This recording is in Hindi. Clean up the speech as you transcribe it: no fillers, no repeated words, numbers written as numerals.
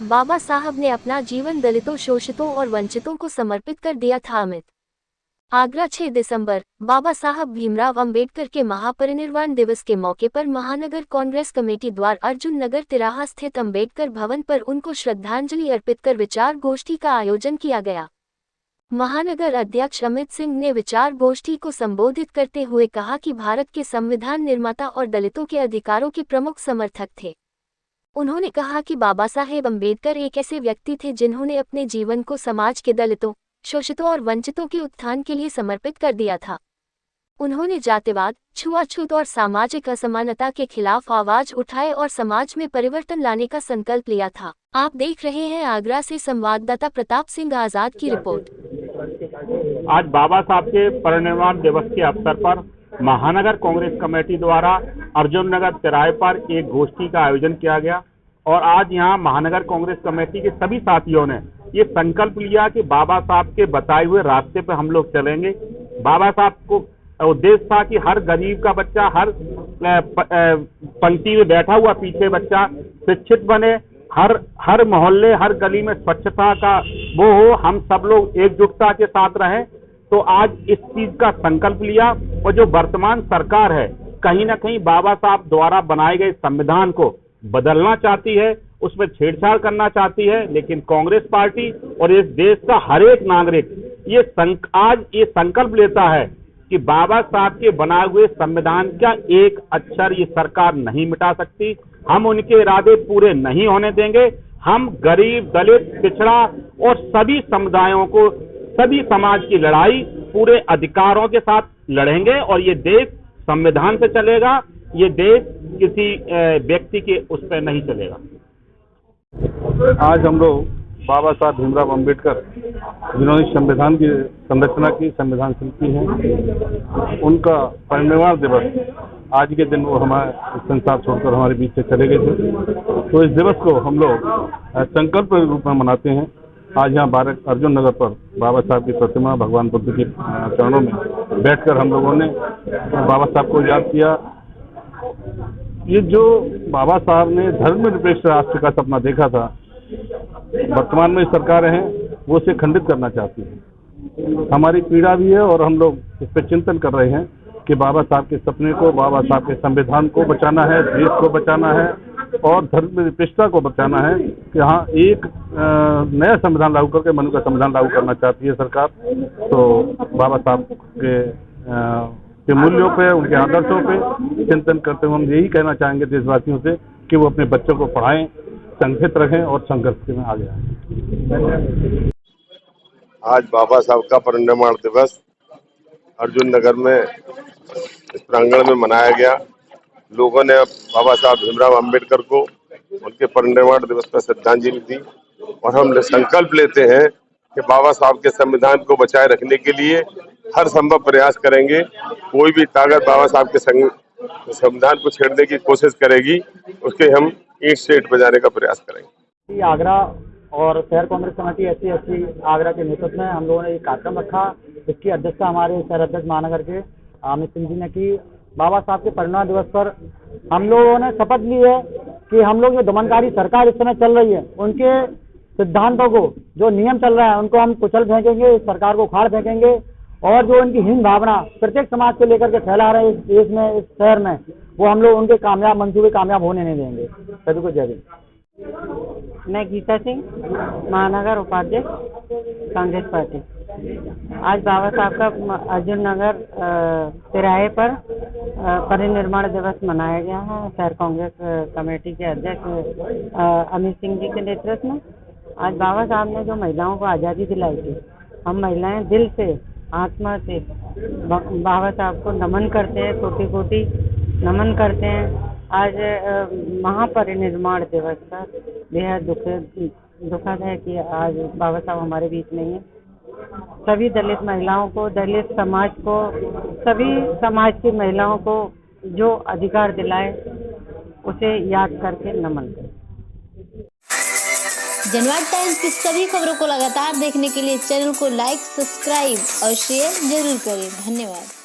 बाबा साहब ने अपना जीवन दलितों, शोषितों और वंचितों को समर्पित कर दिया था। अमित आगरा 6 दिसंबर। बाबा साहब भीमराव अंबेडकर के महापरिनिर्वाण दिवस के मौके पर महानगर कांग्रेस कमेटी द्वारा अर्जुन नगर तिराहा स्थित अंबेडकर भवन पर उनको श्रद्धांजलि अर्पित कर विचार गोष्ठी का आयोजन किया गया। महानगर अध्यक्ष अमित सिंह ने विचार गोष्ठी को संबोधित करते हुए कहा कि भारत के संविधान निर्माता और दलितों के अधिकारों के प्रमुख समर्थक थे। उन्होंने कहा कि बाबा साहेब अम्बेडकर एक ऐसे व्यक्ति थे जिन्होंने अपने जीवन को समाज के दलितों, शोषितों और वंचितों के उत्थान के लिए समर्पित कर दिया था। उन्होंने जातिवाद, छुआछूत और सामाजिक असमानता के खिलाफ आवाज उठाए और समाज में परिवर्तन लाने का संकल्प लिया था। आप देख रहे हैं आगरा से संवाददाता प्रताप सिंह आजाद की रिपोर्ट। आज बाबा साहब के परिनिर्वाण दिवस के अवसर पर महानगर कांग्रेस कमेटी द्वारा अर्जुन नगर तिराहे पर एक गोष्ठी का आयोजन किया गया और आज यहाँ महानगर कांग्रेस कमेटी के सभी साथियों ने ये संकल्प लिया कि बाबा साहब के बताए हुए रास्ते पर हम लोग चलेंगे। बाबा साहब को उद्देश्य था कि हर गरीब का बच्चा, हर पंक्ति में बैठा हुआ पीछे बच्चा शिक्षित बने, हर मोहल्ले, हर गली में स्वच्छता का वो हो, हम सब लोग एकजुटता के साथ रहें। तो आज इस चीज का संकल्प लिया और जो वर्तमान सरकार है कहीं ना कहीं बाबा साहब द्वारा बनाए गए संविधान को बदलना चाहती है, उसमें छेड़छाड़ करना चाहती है, लेकिन कांग्रेस पार्टी और इस देश का हर एक नागरिक आज ये संकल्प लेता है कि बाबा साहब के बनाए हुए संविधान का एक अक्षर ये सरकार नहीं मिटा सकती। हम उनके इरादे पूरे नहीं होने देंगे। हम गरीब, दलित, पिछड़ा और सभी समुदायों को, सभी समाज की लड़ाई पूरे अधिकारों के साथ लड़ेंगे और ये देश संविधान से चलेगा। ये देश किसी व्यक्ति के उस पर नहीं चलेगा। आज हम लोग बाबा साहब भीमराव अंबेडकर, जिन्होंने संविधान की संरचना की, संविधान शिल्पी हैं, उनका परिनिर्वाण दिवस आज के दिन वो हमारे संसार छोड़कर हमारे बीच से चले गए थे। तो इस दिवस को हम लोग संकल्प के रूप में मनाते हैं। आज यहाँ अर्जुन नगर पर बाबा साहब की प्रतिमा, भगवान बुद्ध के चरणों में बैठकर हम लोगों ने बाबा साहब को याद किया। ये जो बाबा साहब ने धर्मनिरपेक्ष राष्ट्र का सपना देखा था, वर्तमान में सरकारें हैं वो उसे खंडित करना चाहती है। हमारी पीड़ा भी है और हम लोग इस पर चिंतन कर रहे हैं कि बाबा साहब के सपने को, बाबा साहब के संविधान को बचाना है, देश को बचाना है और धर्मनिरपेक्षता को बचाना है। कि हाँ, एक नया संविधान लागू करके मनु का संविधान लागू करना चाहती है सरकार। तो बाबा साहब के मूल्यों पे, उनके आदर्शों पे चिंतन करते हुए हम यही कहना चाहेंगे देशवासियों से कि वो अपने बच्चों को पढ़ाएं, संगठित रखें और संघर्ष में आगे आएं। आज बाबा साहब का परिनिर्वाण दिवस अर्जुन नगर में इस प्रांगण में मनाया गया। लोगों ने बाबा साहब भीमराव अंबेडकर को उनके परिनिर्वाण दिवस पर श्रद्धांजलि दी और हम संकल्प लेते हैं कि बाबा साहब के संविधान को बचाए रखने के लिए हर संभव प्रयास करेंगे। कोई भी ताकत बाबा साहब के संविधान को छेड़ने की कोशिश करेगी, उसके हम ईंट से ईंट बजाने का प्रयास करेंगे। आगरा और शहर कांग्रेस कमेटी SC आगरा के नेतृत्व में हम लोगों ने एक कार्यक्रम रखा, जिसकी अध्यक्षता हमारे शहर अध्यक्ष महानगर के अमित सिंह जी ने की। बाबा साहब के परिनिर्वाण दिवस पर हम लोगों ने शपथ ली है कि हम लोग ये दमनकारी सरकार इस समय चल रही है, उनके सिद्धांतों को, जो नियम चल रहा है, उनको हम कुचल फेंकेंगे, इस सरकार को उखाड़ फेंकेंगे और जो उनकी हीन भावना प्रत्येक समाज को लेकर के फैला रहे इस देश में, इस शहर में, वो हम लोग उनके मंसूबे कामयाब होने नहीं देंगे। सभी को जय हिंद। मैं गीता सिंह, महानगर उपाध्यक्ष, कांग्रेस पार्टी। आज बाबा साहब का अर्जुन नगर तिराहे पर परिनिर्वाण दिवस मनाया गया है। शहर कांग्रेस कमेटी के अध्यक्ष अमित सिंह जी के नेतृत्व में। आज बाबा साहब ने जो महिलाओं को आज़ादी दिलाई थी, हम महिलाएं दिल से, आत्मा से बाबा साहब को नमन करते हैं, कोटि कोटि नमन करते हैं। आज महापरिनिर्वाण दिवस पर बेहद दुखद है कि आज बाबा साहब हमारे बीच नहीं है। सभी दलित महिलाओं को, दलित समाज को, सभी समाज की महिलाओं को जो अधिकार दिलाए, उसे याद करके नमन करें। जनवाद टाइम्स की सभी खबरों को लगातार देखने के लिए चैनल को लाइक, सब्सक्राइब और शेयर जरूर करें। धन्यवाद।